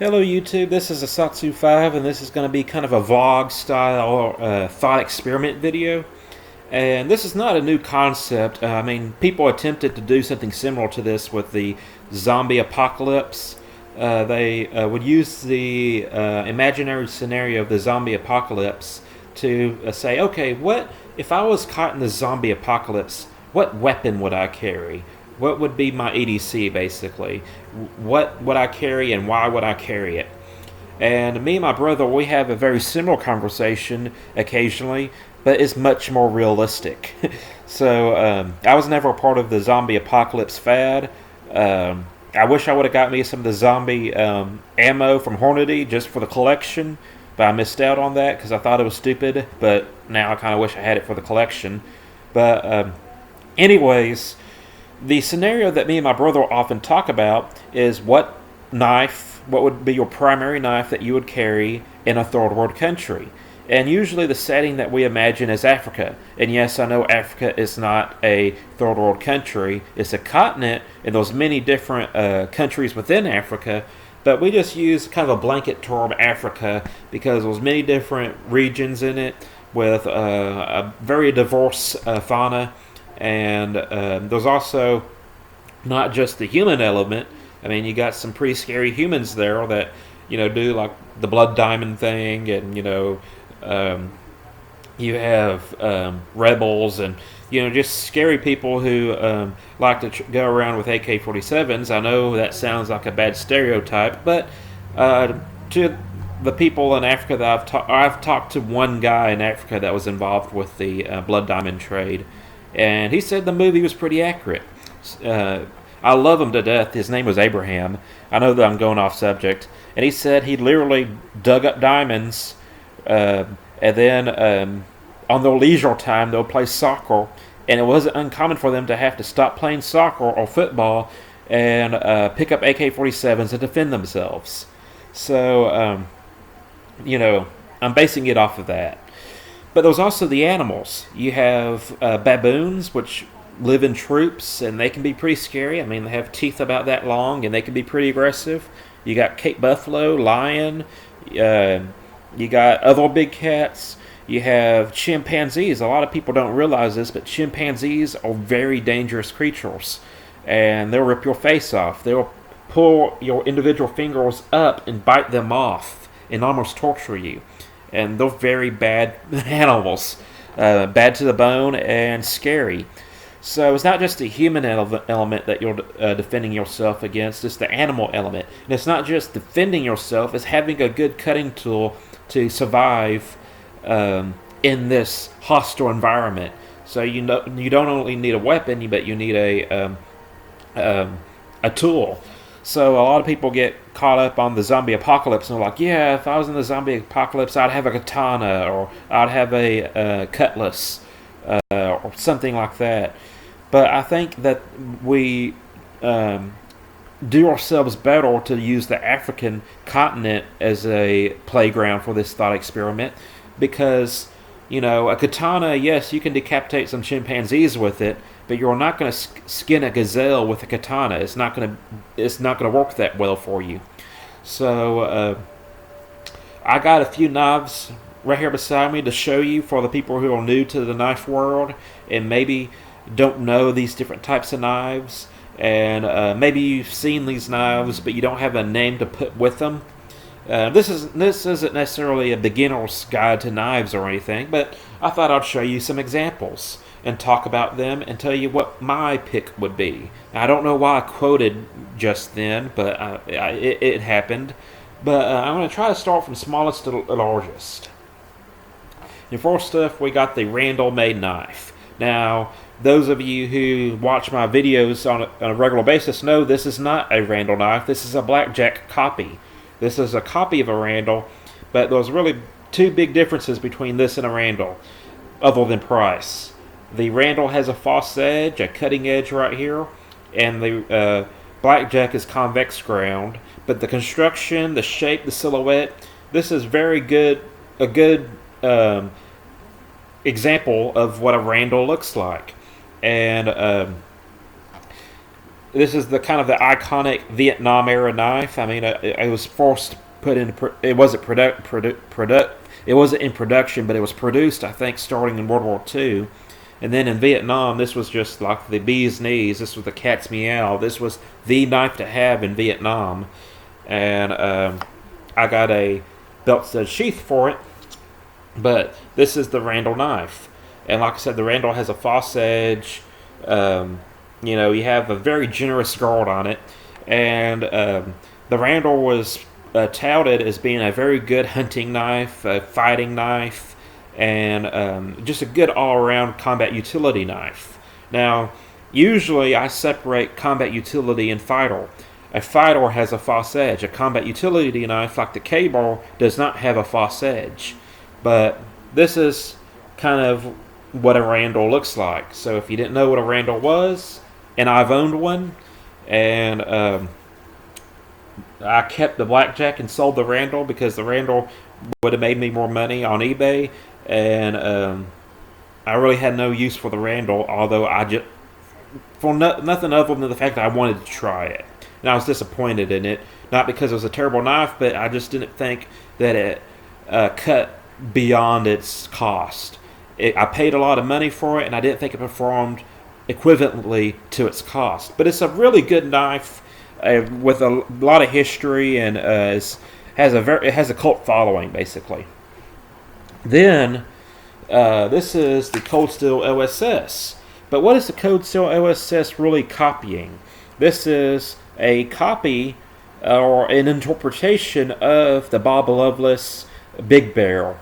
Hello YouTube, this is a Satsu 5 and this is going to be kind of a vlog style thought experiment video. And this is not a new concept. I mean, people attempted to do something similar to this with the zombie apocalypse. They would use the imaginary scenario of the zombie apocalypse to say, okay, what if I was caught in the zombie apocalypse, what weapon would I carry? What would be my EDC, basically? What would I carry and why would I carry it? And me and my brother, we have a very similar conversation occasionally, but it's much more realistic. So I was never a part of the zombie apocalypse fad. I wish I would have got me some of the zombie ammo from Hornady just for the collection, but I missed out on that because I thought it was stupid, but now I kind of wish I had it for the collection. But anyways, the scenario that me and my brother often talk about is what would be your primary knife that you would carry in a third world country. And usually the setting that we imagine is Africa. And yes, I know Africa is not a third world country. It's a continent, and there's many different countries within Africa. But we just use kind of a blanket term Africa because there's many different regions in it with a very diverse fauna. And there's also not just the human element. I mean, you got some pretty scary humans there that, do like the blood diamond thing, and, you have rebels and, just scary people who like to go around with AK-47s. I know that sounds like a bad stereotype, but to the people in Africa that I've talked to one guy in Africa that was involved with the blood diamond trade, and he said the movie was pretty accurate. I love him to death. His name was Abraham. I know that I'm going off subject. And he said he literally dug up diamonds, and then on their leisure time, they'll play soccer. And it wasn't uncommon for them to have to stop playing soccer or football and pick up AK-47s to defend themselves. So, I'm basing it off of that. But there's also the animals. You have baboons, which live in troops, and they can be pretty scary. I mean, they have teeth about that long, and they can be pretty aggressive. You got Cape buffalo, lion. You got other big cats. You have chimpanzees. A lot of people don't realize this, but chimpanzees are very dangerous creatures, and they'll rip your face off. They'll pull your individual fingers up and bite them off and almost torture you. And they're very bad animals, bad to the bone and scary. So it's not just the human element that you're defending yourself against, it's the animal element. And it's not just defending yourself, it's having a good cutting tool to survive in this hostile environment. So you don't only need a weapon, but you need a tool. So a lot of people get caught up on the zombie apocalypse and they're like, yeah, if I was in the zombie apocalypse, I'd have a katana or I'd have a cutlass or something like that. But I think that we do ourselves better to use the African continent as a playground for this thought experiment because, a katana, yes, you can decapitate some chimpanzees with it, but you're not going to skin a gazelle with a katana. It's not going to work that well for you. So I got a few knives right here beside me to show you for the people who are new to the knife world and maybe don't know these different types of knives, and maybe you've seen these knives but you don't have a name to put with them. This isn't necessarily a beginner's guide to knives or anything, but I thought I'd show you some examples and talk about them and tell you what my pick would be. Now, I don't know why I quoted just then, but it happened. But I'm going to try to start from smallest to largest. And first off, we got the Randall made knife. Now, those of you who watch my videos on a regular basis know this is not a Randall knife. This is a Blackjack copy. This is a copy of a Randall, but there's really two big differences between this and a Randall, other than price. The Randall has a false edge, a cutting edge right here, and the Blackjack is convex ground. But the construction, the shape, the silhouette, this is very good. A good example of what a Randall looks like. And this is the kind of the iconic Vietnam era knife. I mean, it was forced put into it wasn't it wasn't in production, but it was produced, I think, starting in World War II. And then in Vietnam, this was just like the bee's knees. This was the cat's meow. This was the knife to have in Vietnam. And I got a belt stud sheath for it. But this is the Randall knife. And like I said, the Randall has a false edge. You have a very generous guard on it. And the Randall was touted as being a very good hunting knife, a fighting knife, and just a good all-around combat utility knife. Now, usually I separate combat utility and fighter. A fighter has a false edge. A combat utility knife, like the cable, does not have a false edge. But this is kind of what a Randall looks like. So if you didn't know what a Randall was, and I've owned one, and I kept the Blackjack and sold the Randall because the Randall would have made me more money on eBay, and I really had no use for the Randall, although I just for nothing other than the fact that I wanted to try it, and I was disappointed in it, not because it was a terrible knife, but I just didn't think that it cut beyond its cost. I paid a lot of money for it, and I didn't think it performed equivalently to its cost. But it's a really good knife with a lot of history, and it has a cult following, basically. Then this is the Cold Steel OSS. But what is the Cold Steel OSS really copying? This is a copy or an interpretation of the Bob Loveless Big Barrel.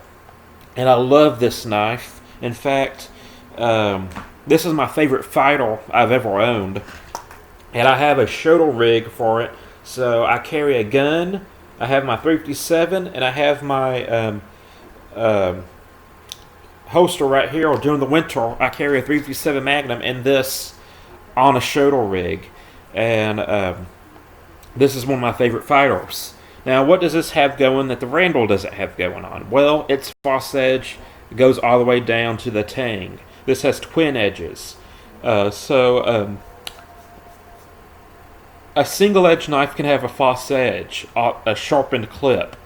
And I love this knife. In fact, this is my favorite fighter I've ever owned. And I have a shoulder rig for it. So I carry a gun, I have my 357, and I have my holster right here. Or during the winter, I carry a 357 Magnum and this on a shoulder rig. And this is one of my favorite fighters. Now, what does this have going that the Randall doesn't have going on? Well, its false edge goes all the way down to the tang. This has twin edges. So a single edge knife can have a false edge, a sharpened clip,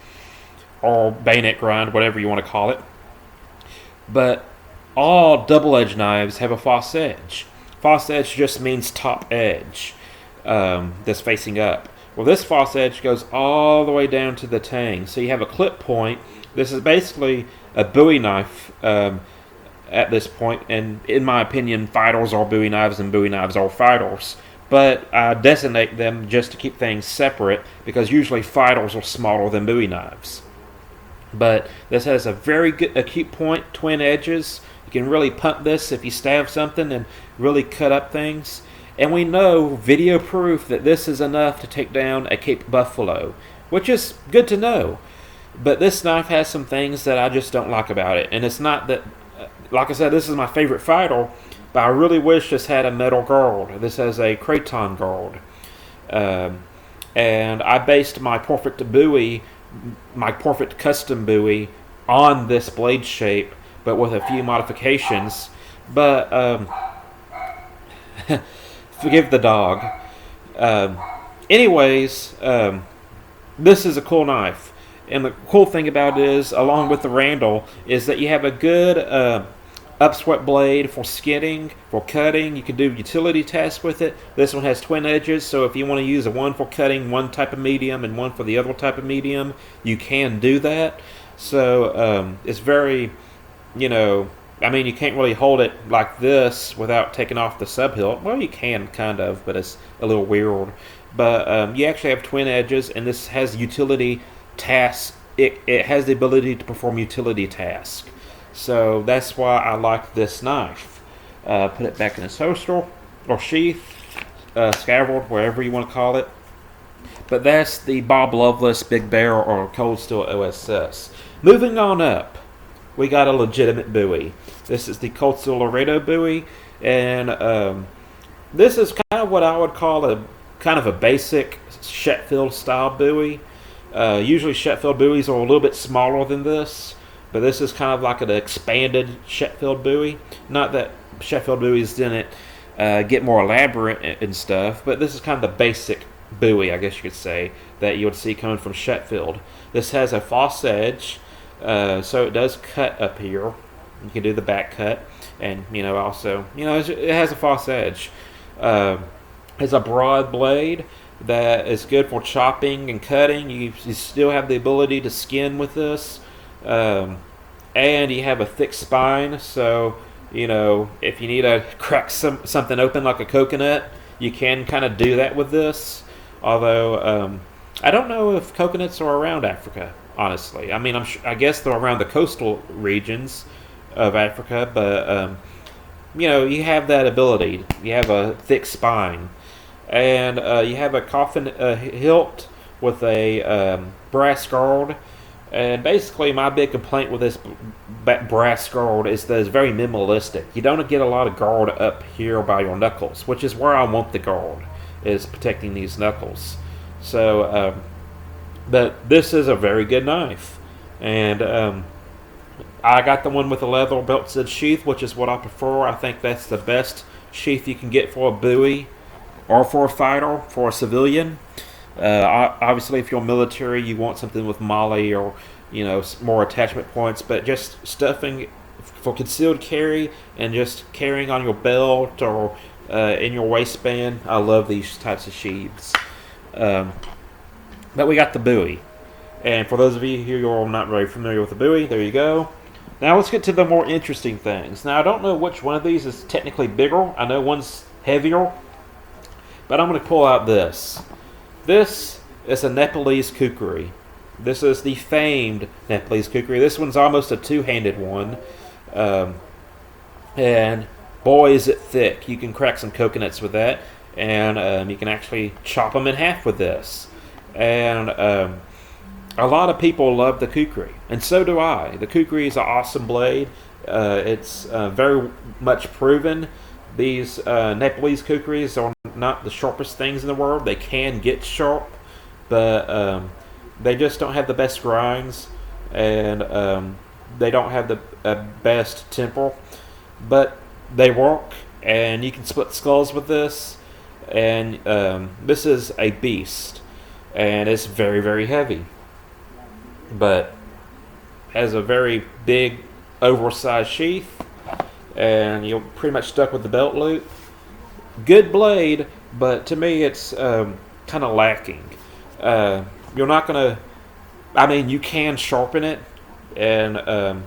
or bayonet grind, whatever you want to call it. But all double edge knives have a false edge. False edge just means top edge that's facing up. Well, this false edge goes all the way down to the tang. So you have a clip point. This is basically a Bowie knife at this point. And in my opinion, fighters are Bowie knives and Bowie knives are fighters. But I designate them just to keep things separate because usually fighters are smaller than Bowie knives. But this has a very good acute point, twin edges. You can really punt this if you stab something and really cut up things. And we know, video proof, that this is enough to take down a Cape Buffalo, which is good to know. But this knife has some things that I just don't like about it. And it's not that, like I said, this is my favorite fighter, but I really wish this had a metal guard. This has a craton guard. And I based my perfect Bowie, my perfect custom Bowie, on this blade shape, but with a few modifications. But, forgive the dog. Anyways, this is a cool knife. And the cool thing about it is, along with the Randall, is that you have a good upswept blade for skidding, for cutting. You can do utility tasks with it. This one has twin edges, so if you want to use one for cutting one type of medium and one for the other type of medium, you can do that. So it's very, I mean, you can't really hold it like this without taking off the sub-hilt. Well, you can, kind of, but it's a little weird. But you actually have twin edges, and this has utility tasks. It has the ability to perform utility tasks. So that's why I like this knife. Put it back in its holster, or sheath, scabbard, wherever you want to call it. But that's the Bob Loveless Big Barrel or Cold Steel OSS. Moving on up, we got a legitimate Bowie. This is the Cold Steel Laredo Bowie, and this is kind of what I would call a kind of a basic Sheffield style Bowie. Usually Sheffield Bowies are a little bit smaller than this, but this is kind of like an expanded Sheffield Bowie. Not that Sheffield Bowies didn't get more elaborate and stuff. But this is kind of the basic buoy, I guess you could say, that you would see coming from Sheffield. This has a false edge, so it does cut up here. You can do the back cut, and also it has a false edge. It's a broad blade that is good for chopping and cutting. You still have the ability to skin with this, and you have a thick spine. So if you need to crack something open like a coconut, you can kind of do that with this. Although I don't know if coconuts are around Africa. Honestly, I mean, I guess they're around the coastal regions of Africa, but you have that ability. You have a thick spine, and you have a coffin hilt with a brass guard. And basically, my big complaint with this brass guard is that it's very minimalistic. You don't get a lot of guard up here by your knuckles, which is where I want the guard, is protecting these knuckles. So, but this is a very good knife, and I got the one with the leather belted sheath, which is what I prefer. I think that's the best sheath you can get for a buoy or for a fighter, for a civilian. Obviously, if you're military, you want something with molly or more attachment points. But just stuffing for concealed carry and just carrying on your belt or in your waistband, I love these types of sheaths. But we got the buoy, and for those of you who are not very familiar with the buoy, there you go. Now let's get to the more interesting things. Now I don't know which one of these is technically bigger. I know one's heavier, but I'm going to pull out this. This is a Nepalese kukri. This is the famed Nepalese kukri. This one's almost a two-handed one, and boy is it thick. You can crack some coconuts with that, and you can actually chop them in half with this. And a lot of people love the kukri, and so do I. The kukri is an awesome blade. It's very much proven. These Nepalese kukris are not the sharpest things in the world. They can get sharp, but they just don't have the best grinds, and they don't have the best temper. But they work, and you can split skulls with this. And this is a beast, and it's very, very heavy, but has a very big, oversized sheath, and you're pretty much stuck with the belt loop. Good blade, but to me it's kind of lacking. You're not gonna. I mean, you can sharpen it, and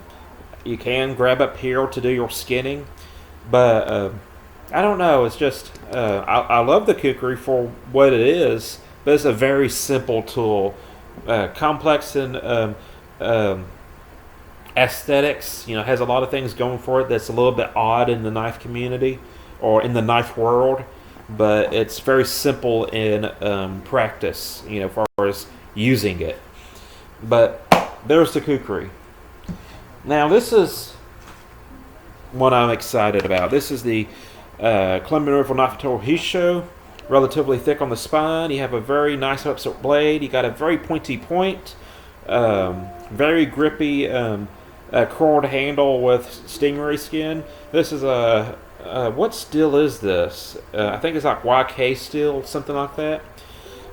you can grab up here to do your skinning, but I don't know. It's just I love the kukri for what it is, but it's a very simple tool. Complex in aesthetics, has a lot of things going for it that's a little bit odd in the knife community or in the knife world, but it's very simple in practice, as far as using it. But there's the kukri. Now this is what I'm excited about. This is the Columbia River Knife Hisho. Relatively thick on the spine. You have a very nice upset blade. You got a very pointy point. Very grippy cord handle with stingray skin. This is a what steel is this? I think it's like YK steel, something like that.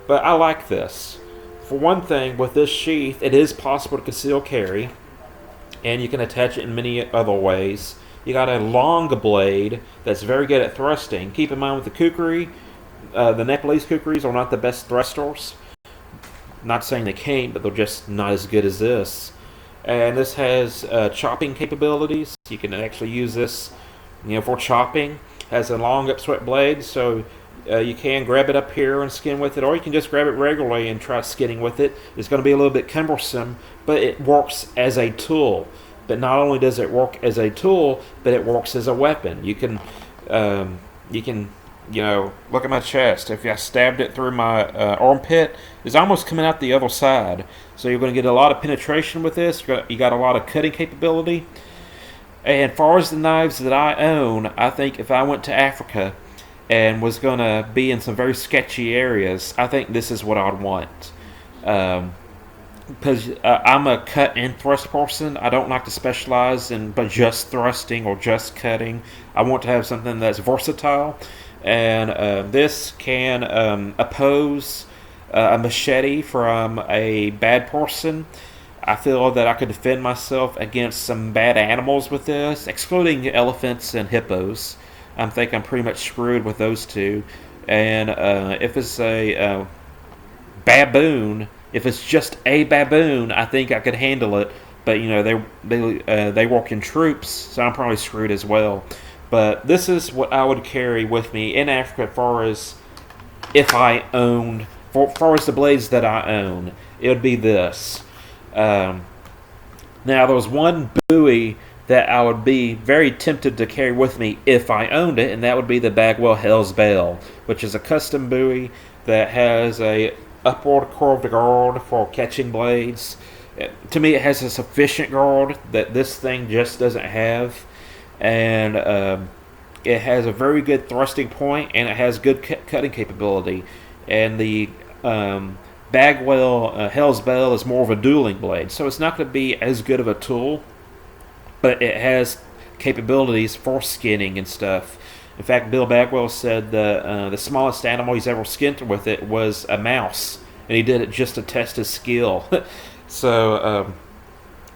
But I like this. For one thing, with this sheath, it is possible to conceal carry, and you can attach it in many other ways. You got a long blade that's very good at thrusting. Keep in mind with the kukri, the Nepalese kukris are not the best thrusters. Not saying they can't, but they're just not as good as this. And this has chopping capabilities. You can actually use this, for chopping. Has a long upswept blade, so you can grab it up here and skin with it, or you can just grab it regularly and try skinning with it. It's going to be a little bit cumbersome, but it works as a tool. But not only does it work as a tool, but it works as a weapon. You can look at my chest. If I stabbed it through my armpit, it's almost coming out the other side. So you're going to get a lot of penetration with this. You got a lot of cutting capability. And as far as the knives that I own, I think if I went to Africa and was going to be in some very sketchy areas, I think this is what I'd want. because I'm a cut and thrust person. I don't like to specialize in but just thrusting or just cutting. I want to have something that's versatile, and this can oppose a machete from a bad person. I feel that I could defend myself against some bad animals with this, excluding elephants and hippos. I think I'm pretty much screwed with those two. And if it's a baboon, if it's just a baboon, I think I could handle it. But they work in troops, so I'm probably screwed as well. But this is what I would carry with me in Africa, as far as if I owned, for far as the blades that I own, it would be this. Um, Now, there was one buoy that I would be very tempted to carry with me if I owned it, and that would be the Bagwell Hell's Bell, which is a custom buoy that has a upward curved guard for catching blades. To me, it has a sufficient guard that this thing just doesn't have, and it has a very good thrusting point, and it has good cutting capability. And the Bagwell Hell's Bell is more of a dueling blade, so it's not going to be as good of a tool, but it has capabilities for skinning and stuff. In fact, Bill Bagwell said the smallest animal he's ever skinned with it was a mouse, and he did it just to test his skill. So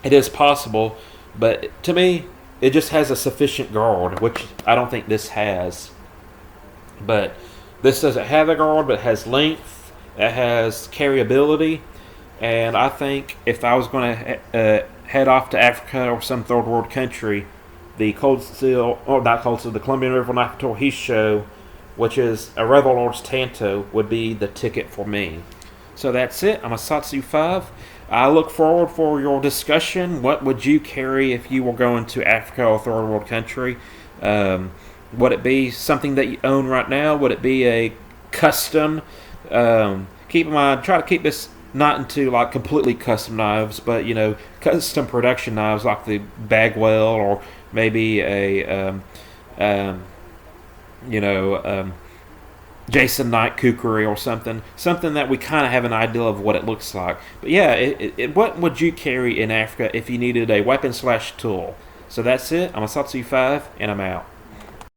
it is possible, but to me, it just has a sufficient guard, which I don't think this has. But this doesn't have a guard, but it has length, it has carryability, and I think if I was going to head off to Africa or some third world country, the Cold Steel, or not Cold Steel, the Colombian River Knife and Tool Show, which is a Rebel Lord's Tanto, would be the ticket for me. So that's it. I'm a Satsu 5. I look forward for your discussion. What would you carry if you were going to Africa or third world country? Would it be something that you own right now? Would it be a custom? Keep in mind, try to keep this not into like completely custom knives, but custom production knives like the Bagwell, or maybe a Jason Knight Kukri or something that we kind of have an idea of what it looks like. But yeah, what would you carry in Africa if you needed a weapon/tool? So that's it. I'm a Satsu 5, and I'm out.